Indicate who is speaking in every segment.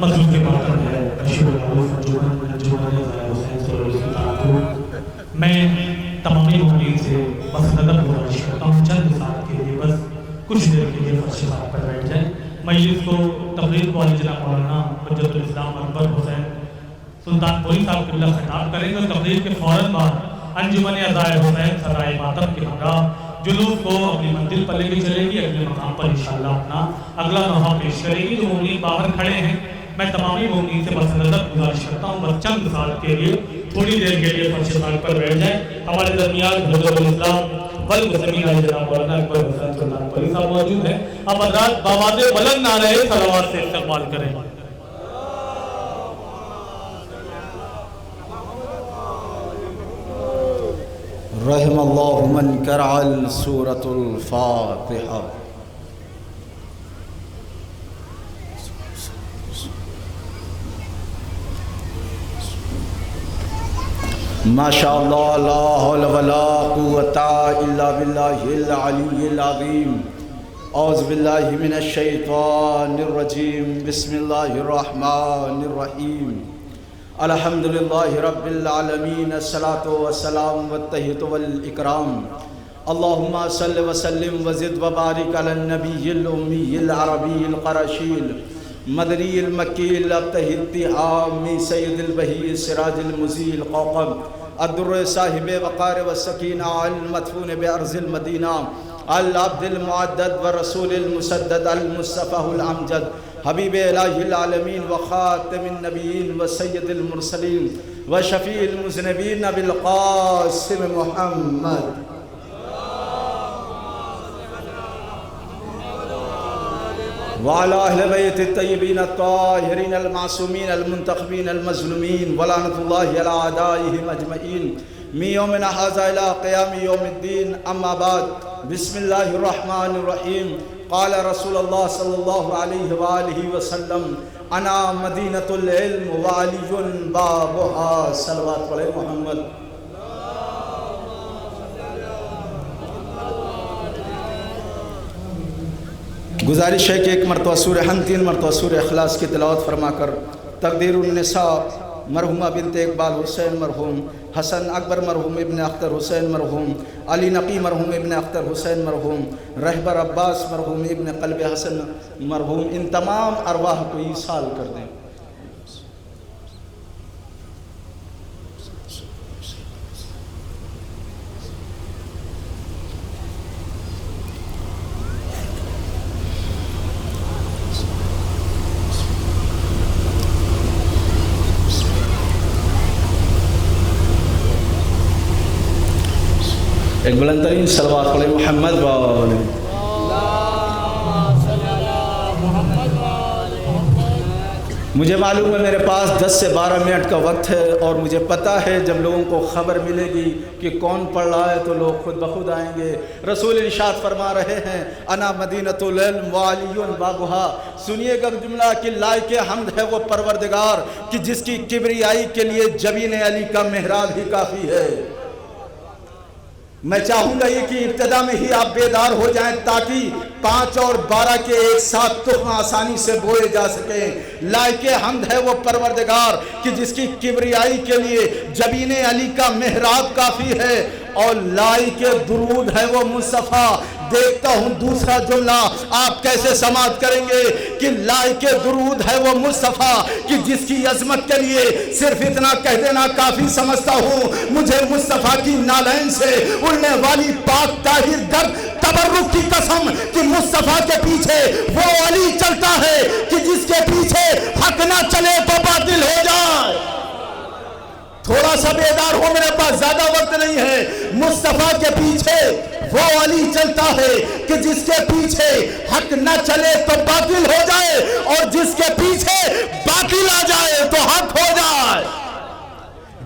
Speaker 1: مظلوم کے ماتم ہے بشیر العروف انجمن حسین صلی اللہ علیہ وسلم. میں تمامی مومنین سے بس ادب گزارش کرتا ہوں چند ساتھ کے لیے بس کچھ دیر کے لیے فرش خاک پر بیٹھ جائیں. مجلس کو تقریر کو علی جناب مولانا حجت الاسلام اکبر حسین سلطان پوری صاحب قبلہ خطاب کریں گے. تقریر کے فوراً بعد انجمن عزائے حسین سرائے ماتم کے ہمراہ جلوس کو اپنی منزل پر لے کے چلے گی. اگلے مقام پر انشاءاللہ اپنا اگلا نوحہ پیش کرے گی. جو مومنین باہر کھڑے ہیں میں تمامی مومنین سے بس نظر گزارش کرتا ہوں بس چند سال کے لیے تھوڑی دیر کے لیے فرش خاک پر بیٹھ جائیں. ہمارے درمیان حضرت الاسلام والمسلمین علی جناب مولانا اکبر حسین سلطان پوری صاحب موجود ہیں. اب حضرات بآواز بلند نعرہ صلوات سے استقبال کریں.
Speaker 2: رحم اللہ من قرأ سورۃ الفاتحہ. ماشاء اللہ لا حول ولا قوۃ الا باللہ العلی العظیم. اعوذ باللہ من الشیطان الرجیم. بسم اللہ الرحمن الرحیم. الحمدللہ رب العالمین. الصلاۃ والسلام والتحیۃ والاکرام. اللہم صل وسلم وزد وبارک علی النبی الامی العربی القرشی مدنی المکی الابتہی التہامی سید البہی سراج المضیء القوقب الدر صاحب وقار والسکینہ المدفون بارض المدینہ العبد المعدد والرسول المسدد المصطفى الامجد حبیب الہ العالمین وخاتم النبیین وسید المرسلین وشفیع المذنبین بالقاسم محمد. وعلى أهل بيت الطيبين الطاهرين المعصومين المنتخبين المظلومين ولعنة الله على أعدائهم أجمعين من يومنا هذا إلى قيام يوم الدين. أما بعد بسم الله الرحمن الرحيم. قال رسول الله صلى الله عليه وآله وسلم أنا مدينة العلم وعلي بابها. صلوات على محمد. گزارش ہے کہ ایک مرتبہ سورہ حمد 3 مرتبہ سورہ اخلاص کی تلاوت فرما کر تقدیر النساء مرحومہ بنت اقبال حسین مرحوم، حسن اکبر مرحوم ابن اختر حسین مرحوم، علی نقی مرحوم ابن اختر حسین مرحوم، رہبر عباس مرحوم ابن قلب حسن مرحوم، ان تمام ارواح کو ایصال کر دیں. ایک بلند ترین صلوات پڑھیں محمد والے. مجھے معلوم ہے میرے پاس 10 سے 12 منٹ کا وقت ہے اور مجھے پتہ ہے جب لوگوں کو خبر ملے گی کہ کون پڑھ رہا ہے تو لوگ خود بخود آئیں گے. رسول ارشاد فرما رہے ہیں انا مدینۃ العلم وعلی بابھا. سنیے گا جملہ کہ لائق حمد ہے وہ پروردگار کہ جس کی کبریائی کے لیے جبین علی کا محراب ہی کافی ہے. میں چاہوں گا یہ کہ ابتدا میں ہی آپ بیدار ہو جائیں تاکہ 5 اور 12 کے ایک ساتھ تخم آسانی سے بوئے جا سکیں. لائق حمد ہے وہ پروردگار کہ جس کی کبریائی کے لیے جبین علی کا محراب کافی ہے، اور لائق درود ہے وہ مصطفیٰ. دیکھتا ہوں دوسرا جملہ آپ کیسے سماعت کریں گے کہ لائق درود ہے وہ مصطفیٰ کہ جس کی عظمت کے لیے صرف اتنا کہہ دینا کافی سمجھتا ہوں. مجھے مصطفیٰ کی نالین سے اڑنے والی پاک طاہر گرد تبرک کی قسم کہ مصطفیٰ کے پیچھے وہ علی چلتا ہے کہ جس کے پیچھے حق نہ چلے تو باطل ہو جائے. تھوڑا سا بیدار ہو، میرے پاس زیادہ وقت نہیں ہے. مصطفیٰ کے پیچھے وہ علی چلتا ہے کہ جس کے پیچھے حق نہ چلے تو باطل ہو جائے، اور جس کے پیچھے باطل آ جائے تو حق ہو جائے.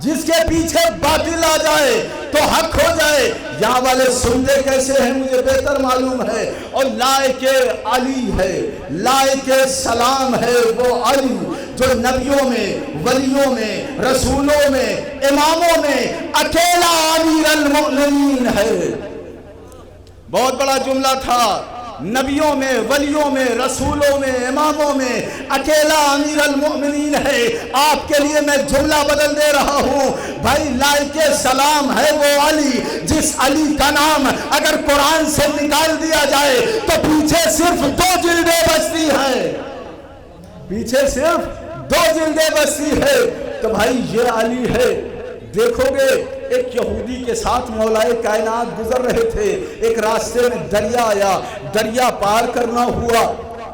Speaker 2: جس کے پیچھے باطل آ جائے تو حق ہو جائے. یہاں والے سنتے کیسے ہیں مجھے بہتر معلوم ہے. اور لائق علی ہے، لائق سلام ہے وہ علی جو نبیوں میں، ولیوں میں، رسولوں میں، اماموں میں اکیلا امیر المؤمنین ہے. بہت بڑا جملہ تھا نبیوں میں، ولیوں میں، رسولوں میں، اماموں میں اکیلا امیر المؤمنین ہے۔ آپ کے لیے میں جملہ بدل دے رہا ہوں، بھائی لائق سلام ہے وہ علی جس علی کا نام اگر قرآن سے نکال دیا جائے تو پیچھے صرف 2 جلدیں بچتی ہیں، پیچھے صرف 2 جلدیں بچتی ہے۔ تو بھائی یہ علی ہے۔ دیکھو گے ایک یہودی کے ساتھ مولائے کائنات گزر رہے تھے، ایک راستے میں دریا آیا، دریا پار کرنا ہوا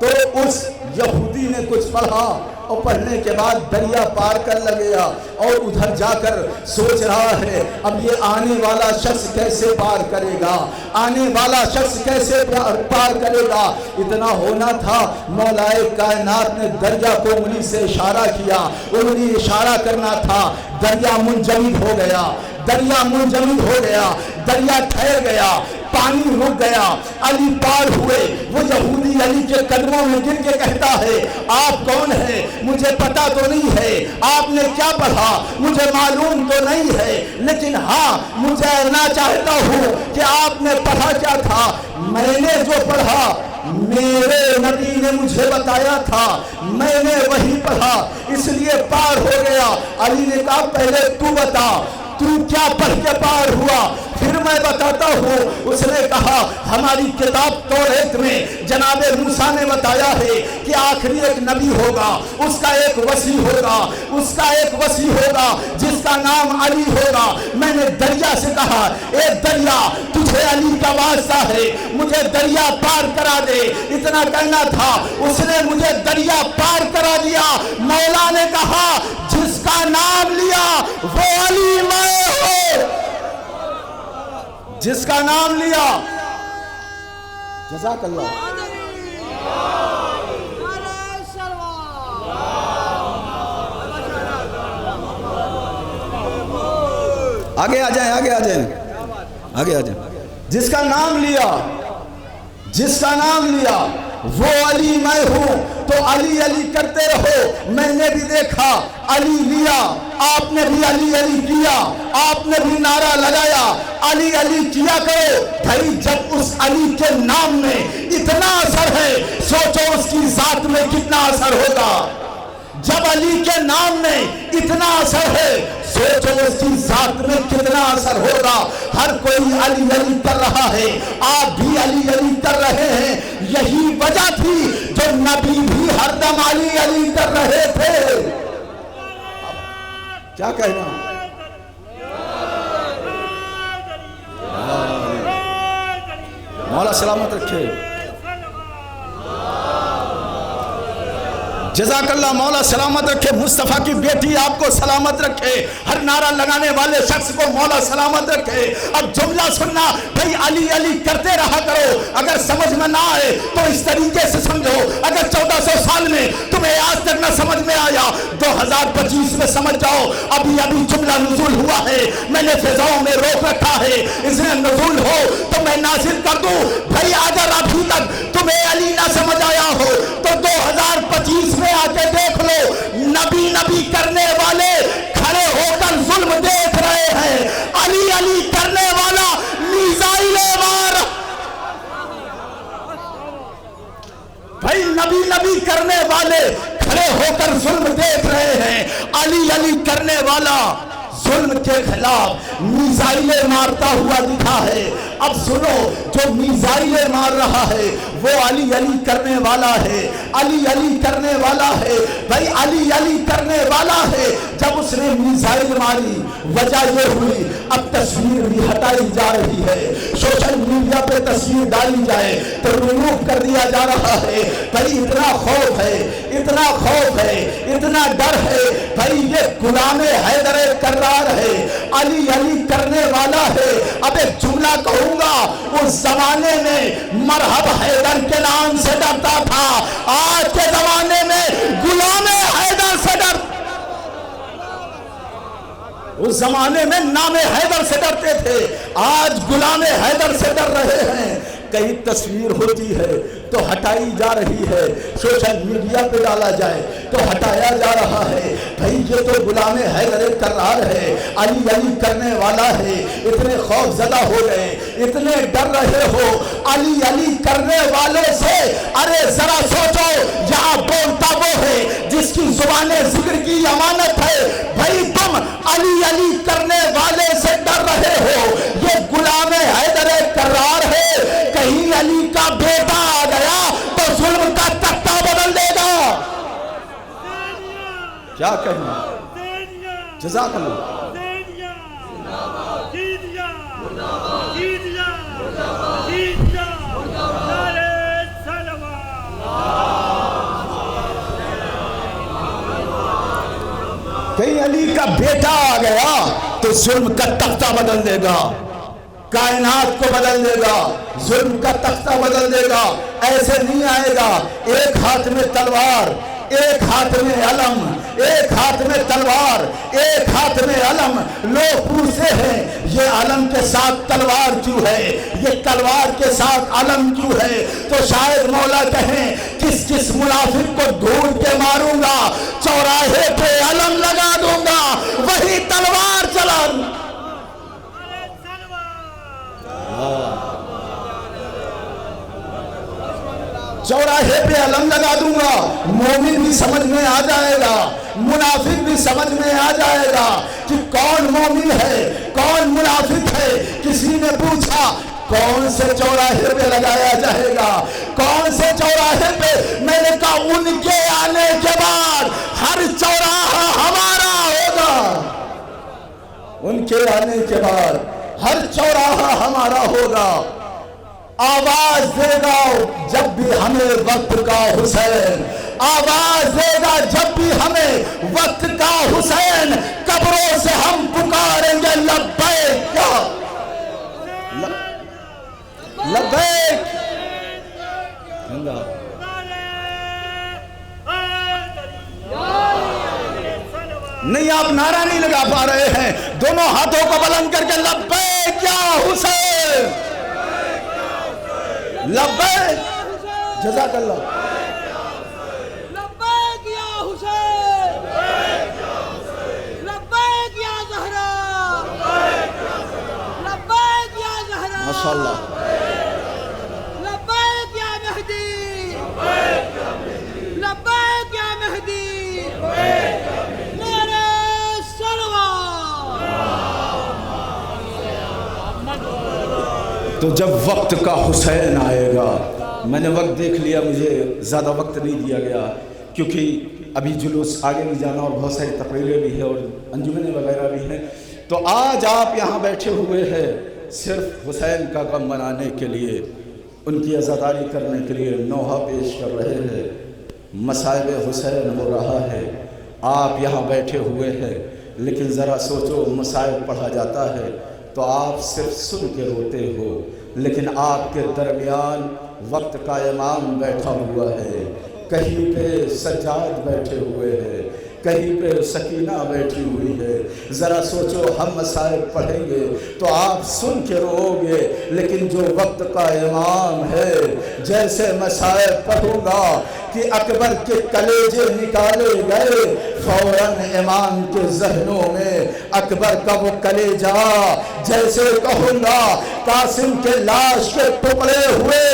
Speaker 2: تو اس یہودی نے کچھ پڑھا اور پڑھنے کے بعد دریا پار کر لگیا اور ادھر جا کر سوچ رہا ہے اب یہ آنے والا شخص کیسے پار کرے گا، آنے والا شخص کیسے پار کرے گا۔ اتنا ہونا تھا مولائے کائنات نے دریا کو انگلی سے اشارہ کیا، انگلی اشارہ کرنا تھا، دریا منجمد ہو گیا، دریا منجمد ہو گیا، دریا ٹھہر گیا، پانی رک گیا، علی پار ہوئے۔ وہ یہودی علی کے قدموں میں گر کے کہتا ہے آپ کون ہیں؟ مجھے پتا تو نہیں ہے، آپ نے کیا پڑھا مجھے معلوم تو نہیں ہے، لیکن ہاں مجھے کہنا چاہتا ہوں کہ آپ نے پڑھا کیا تھا۔ میں نے جو پڑھا میرے نبی نے مجھے بتایا تھا، میں نے وہی پڑھا اس لیے پار ہو گیا۔ علی نے کہا پہلے تو بتا تو کیا پڑھ کے پار ہوا، پھر میں بتاتا ہوں۔ اس نے کہا ہماری کتاب توریت میں جناب موسیٰ نے بتایا ہے کہ آخری ایک نبی ہوگا، اس کا ایک وصی ہوگا، اس کا ایک وصی ہوگا جس کا نام علی ہوگا۔ میں نے دریا سے کہا اے دریا تجھے علی کا واسطہ ہے، مجھے دریا پار کرا دے، اتنا کہنا تھا، اس نے مجھے دریا پار کرا دیا۔ مولا نے کہا جس کا نام لیا وہ علی میں ہوں، جس کا نام لیا۔ جزاک اللہ۔ آگے آ جائیں، آگے آ جائیں، آگے آ جائیں۔ جس کا نام لیا، جس کا نام لیا وہ علی میں ہوں۔ تو علی علی کرتے رہو۔ میں نے بھی دیکھا علی لیا، آپ نے بھی علی علی کیا، آپ نے بھی نعرہ لگایا علی علی کیا کرو۔ بھائی جب اس علی کے نام میں اتنا اثر ہے سوچو اس کی ذات میں کتنا اثر ہوگا۔ جب علی کے نام میں اتنا اثر ہے سوچو اس کی ذات میں کتنا اثر ہوگا۔ ہر کوئی علی علی کر رہا ہے، آپ بھی علی علی کر رہے ہیں، یہی وجہ تھی جو نبی بھی ہر دم علی علی کر رہے تھے۔ کیا کہنا؟ مولا سلامت رکھے، جزاک اللہ، مولا سلامت رکھے، مصطفیٰ کی بیٹی آپ کو سلامت رکھے، ہر نعرہ لگانے والے شخص کو مولا سلامت رکھے۔ اب جملہ سننا، بھئی علی علی کرتے رہا کرو، اگر سمجھ میں نہ آئے تو اس طریقے سے سمجھو۔ اگر 1400 سال میں تمہیں آج تک نہ سمجھ میں آیا 2025 میں سمجھ جاؤ۔ ابھی ابھی جملہ نزول ہوا ہے، میں نے فضاؤں میں روک رکھا ہے، اس میں نزول ہو تو میں نازل کر دوں۔ بھئی اگر ابھی تک تمہیں علی نہ سمجھ آیا ہو تو 2025 میں آ کے دیکھ لو، نبی نبی کرنے والے کھڑے ہو کر ظلم دیکھ رہے ہیں۔ علی علی کرنے والا میزائل مار، بھائی نبی نبی کرنے والے کھڑے ہو کر ظلم دیکھ رہے ہیں، علی علی کرنے والا ظلم کے خلاف میزائلیں مارتا ہوا دکھا ہے۔ اب سنو، جو میزائلیں مار رہا ہے وہ علی علی کرنے والا ہے، علی علی کرنے والا ہے، بھائی علی علی کرنے والا ہے۔ جب اس نے میزائل ماری وجہ یہ ہوئی اب تصویر بھی ہٹائی جا رہی ہے، سوشل میڈیا پہ تصویر ڈالی جائے تو ریموو کر دیا جا رہا ہے۔ بھائی اتنا خوف ہے، اتنا خوف ہے، اتنا ڈر ہے، بھائی یہ غلام حیدر کرار ہے، علی علی کرنے والا ہے۔ اب ایک جملہ کہوں گا، اس زمانے میں مرحب حیدر کے نام سے ڈرتا تھا، آج کے زمانے میں غلام حیدر سے ڈر، اس زمانے میں نام حیدر سے ڈرتے تھے، آج غلام حیدر سے ڈر رہے ہیں۔ کہیں تصویر ہوتی ہے تو ہٹائی جا رہی ہے، سوشل میڈیا پہ ڈالا جائے تو ہٹایا جا رہا ہے۔ بھائی یہ تو غلام حیدر کرار ہے، علی علی کرنے والا ہے۔ اتنے خوف زدہ ہو گئے، اتنے ڈر رہے ہو علی علی کرنے والے سے۔ ارے ذرا سوچو، یہاں بولتا وہ ہے جس کی زبان ذکر کی امانت ہے۔ بھائی تم علی علی کرنے والے سے ڈر رہے ہو، یہ غلام حیدر کرار ہے۔ کہیں علی کا بیٹا آ گیا تو ظلم کا تختہ بدل دے گا۔ کیا کہنا، جزاک اللہ۔ کہیں علی کا بیٹا آ گیا تو ظلم کا تختہ بدل دے گا، کائنات کو بدل دے گا، ظلم کا تختہ بدل دے گا۔ ایسے نہیں آئے گا، ایک ہاتھ میں تلوار، ایک ہاتھ میں علم، ایک ہاتھ میں تلوار، ایک ہاتھ میں علم۔ لوگ پوچھتے ہیں یہ علم کے ساتھ تلوار کیوں ہے، یہ تلوار کے ساتھ علم کیوں ہے؟ تو شاید مولا کہیں کس کس منافق کو ڈھونڈ کے ماروں گا، چوراہے پہ علم لگا دوں گا، وہی تلوار چلا دوں گا۔ چوراہے پہ علم لگا دوں گا، مومن بھی سمجھ میں آ جائے گا، منافق بھی سمجھ میں آ جائے گا کہ کون مومن ہے کون منافق ہے۔ کسی نے پوچھا کون سے چوراہے پہ لگایا جائے گا، کون سے چوراہے پہ؟ میں نے کہا ان کے آنے کے بعد ہر چوراہا ہمارا ہوگا، ان کے آنے کے بعد ہر چوراہا ہمارا ہوگا۔ آواز دے گا جب بھی ہمیں وقت کا حسین، آواز دے گا جب بھی ہمیں وقت کا حسین، قبروں سے ہم پکاریں گے لبیک لبیک۔ نہیں آپ نعرہ نہیں لگا پا رہے ہیں، دونوں ہاتھوں کو بلند کر کے لبیک یا حسین، لبیک، جزاک اللہ۔
Speaker 3: لبیک یا حسین، لبیک یا زہرا، لبیک یا زہرا،
Speaker 2: ماشاءاللہ،
Speaker 3: لبیک یا مہدی، لبیک یا مہدی، نعرہ صلوات۔
Speaker 2: تو جب وقت کا حسین آئے گا، میں نے وقت دیکھ لیا، مجھے زیادہ وقت نہیں دیا گیا کیونکہ ابھی جلوس آگے بھی جانا اور بہت ساری تقریریں بھی ہیں اور انجمنیں وغیرہ بھی ہیں۔ تو آج آپ یہاں بیٹھے ہوئے ہیں صرف حسین کا غم منانے کے لیے، ان کی عزاداری کرنے کے لیے نوحہ پیش کر رہے ہیں، مصائب حسین ہو رہا ہے۔ آپ یہاں بیٹھے ہوئے ہیں لیکن ذرا سوچو، مصائب پڑھا جاتا ہے تو آپ صرف سن کے روتے ہو، لیکن آپ کے درمیان وقت کا امام بیٹھا ہوا ہے، کہیں پہ سجاد بیٹھے ہوئے ہیں، کہیں پہ سکینہ بیٹھی ہوئی ہے۔ ذرا سوچو، ہم مصائب پڑھیں گے تو آپ سن کے رو گے، لیکن جو وقت کا امام ہے، جیسے مصائب پڑھوں گا کہ اکبر کے کلیجے نکالے گئے، فوراً امام کے ذہنوں میں اکبر کا وہ کلیجہ، جیسے کہوں گا قاسم کے لاش کے ٹکڑے ہوئے،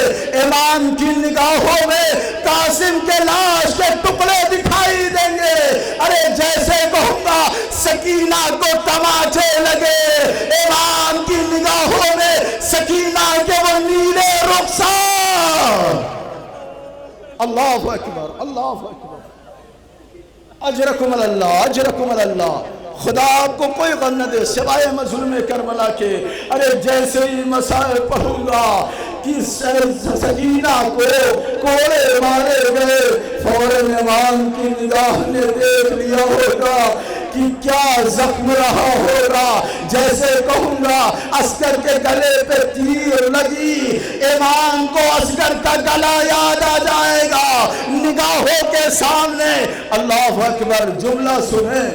Speaker 2: امام کی نگاہوں میں قاسم کے لاش کے ٹکڑے دکھائی دیں گے۔ ارے جیسے کہوں گا سکینہ کو تماچے لگے، امام کی نگاہوں میں سکینہ کے وہ نیلے رخسار۔ اللہ اکبر، اللہ اکبر، اجرکم اللہ، اجرکم اللہ۔ خدا آپ کو کوئی غم نہ دے سوائے مظلوم کربلا کے۔ ارے جیسے ہی مصائب پڑھوں گا کہ سکینہ کو کوڑے مارے گئے، فوراً امام کی نگاہ نے دیکھ لیا ہوگا کہ کیا زخم رہا ہوگا۔ جیسے کہوں گا عسکر کے گلے پہ تیر لگی، امام کو عسکر کا گلا یاد آ جائے گا نگاہوں کے سامنے۔ اللہ اکبر۔ جملہ سنیں،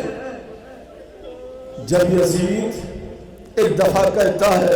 Speaker 2: جب یزید ایک دفعہ کہتا ہے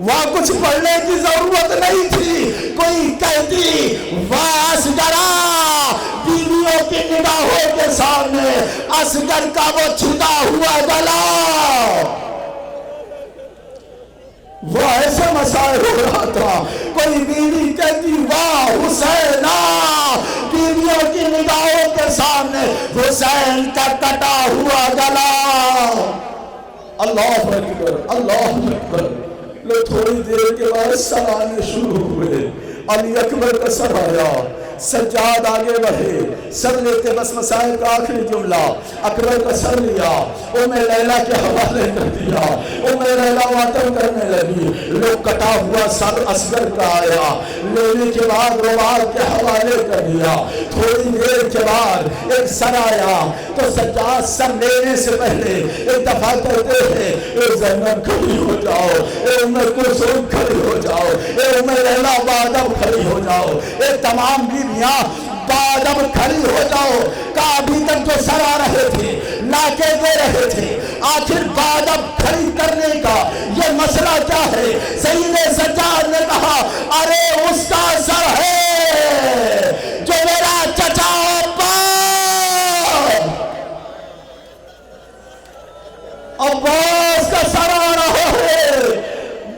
Speaker 2: وہاں کچھ پڑھنے کی ضرورت نہیں تھی. کوئی کہتی واہ اصغرا، بیویوں کی نگاہوں کے سامنے اصغر کا وہ چھٹا ہوا گلا. وہ ایسے مسائل ہو رہا تھا. کوئی بیوی کہتی واہ حسینا، بیویوں کی نگاہوں کے سامنے حسین کا کٹا ہوا گلا. اللہ اکبر اللہ اکبر. لو تھوڑی دیر کے بعد سر آنے شروع ہوئے. علی اکبر کا سر آیا. سجاد آگے بڑھے، سر لیتے بس مسائل کا آخری جملہ. اکبر کا سر لیا، لیلا کے حوالے کر دیا. لیلا ماتم کرنے لگی. لوگ کٹا ہوا سر اصغر کا آیا، لینے کے بعد رومال کے حوالے کر دیا. تھوڑی دیر کے بعد ایک سر آیا تو سجاد سر لینے سے پہلے ایک دفعہ کہتے ہیں اے زینب کھڑی ہو جاؤ، اے ام کلثوم کھڑی ہو جاؤ، اے لیلا بادم کھڑی ہو جاؤ، اے تمام بیویاں بادم کھڑی ہو جاؤ. کہ ابھی تک جو سر آ رہے تھے لا کے دے رہے تھے، آخر بادم کھڑی کرنے کا یہ مسئلہ کیا ہے؟ سید سجاد نے کہا ارے اس کا سر ہے جو میرا چچا عباس کا سر آ رہا ہے.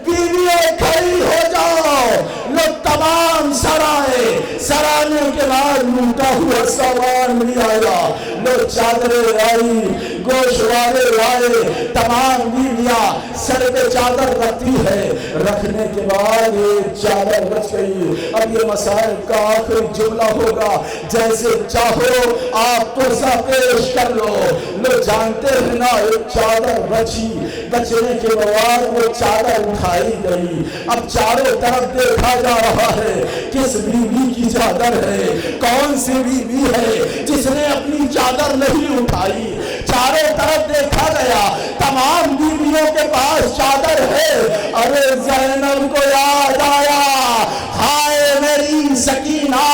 Speaker 2: بیویوں کھڑی ہو جاؤ. لوگ تمام سر آئے. سر آنے کے بعد لوٹا ہوا سامان نہیں آیا. لوگ چادریں آئی، گوشوارے آئے. تمام بیویاں سر پہ چادر رکھتی ہے. رکھنے کے بعد ایک چادر رکھ گئی. اب یہ مسائل کا آخری جملہ ہوگا. جیسے چاہو آپ ترسا پیش کر لو. لوگ جانتے ہیں نا ایک چادر بچی، بچنے کے بعد وہ چادر اٹھائی گئی. اب چاروں طرف دیکھا جا رہا ہے کس بیوی کی چادر ہے، کون سی بیوی ہے جس نے اپنی چادر نہیں اٹھائی. چاروں طرف دیکھا گیا، تمام بیویوں کے پاس چادر ہے. ارے زینب کو یاد آیا، ہائے میری سکینہ.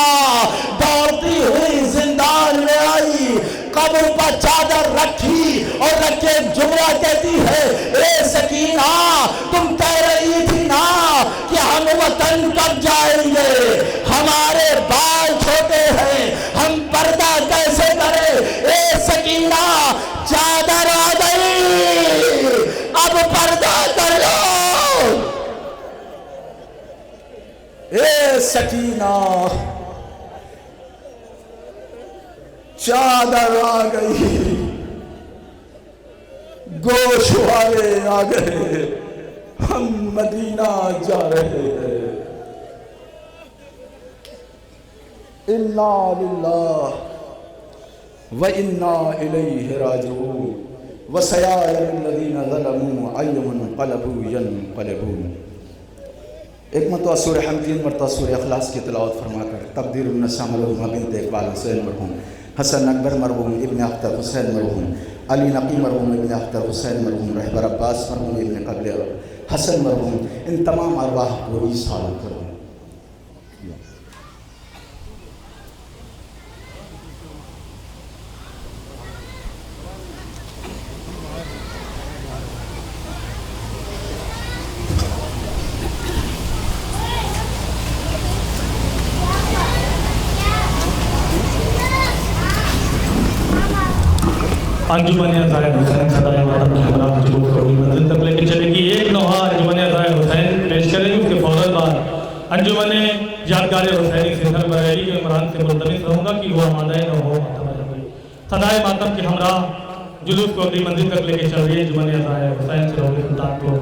Speaker 2: دوڑتی ہوئی زندان میں آئی، قبر پر چادر رکھی اور رکھ کے جملہ کہتی ہے اے سکینہ تم کہہ رہی تھی نا کہ ہم وطن کب جائیں گے، ہمارے بال چھوٹے ہیں، ہم پردہ کیسے کریں؟ اے سکینہ چادر آ گئی، اب پردہ کر لو. اے سکینہ چادر آ گئی، گوشوارے آ گئے، ہم مدینہ جا رہے ہیں. انا للہ وَإِنَّا إِلَيْهِ رَاجِعُونَ وَسَيَعْلَمُ الَّذِينَ ظَلَمُوا أَيُّ مُنقَلَبٍ يَنقَلِبُونَ. ایک مرتبہ سورہ حمد، تین مرتبہ سورہ اخلاص کی تلاوت فرما کر تقدیر النساء مرحومہ بنت اقبال حسین مرحوم، حسن اکبر مرحوم ابن اختر حسین مرحوم، علی نقی مرحوم ابن اختر حسین مرحوم، رہبر عباس مرحوم ابن قبل حسن مرحوم، ان تمام ارواح کو ایصال کرو.
Speaker 1: انجمن عزائر حسین صدائے وطن کے خلاف جلوس کو منزل تک لے کے چلے گی. ایک نوحہ انجمن عزائر حسین پیش کرے گی، اس کے فوراً بعد انجمن یادگار حسینی سنگر بریلی کے عمران سے ملتمس رہوں گا کہ وہ آمادہ نہ ہو. صدائے ماتم کے ہمراہ جلوس کو اگلی منزل تک لے کے چل رہی ہے انجمن عزائر حسین سے روح خطاب کو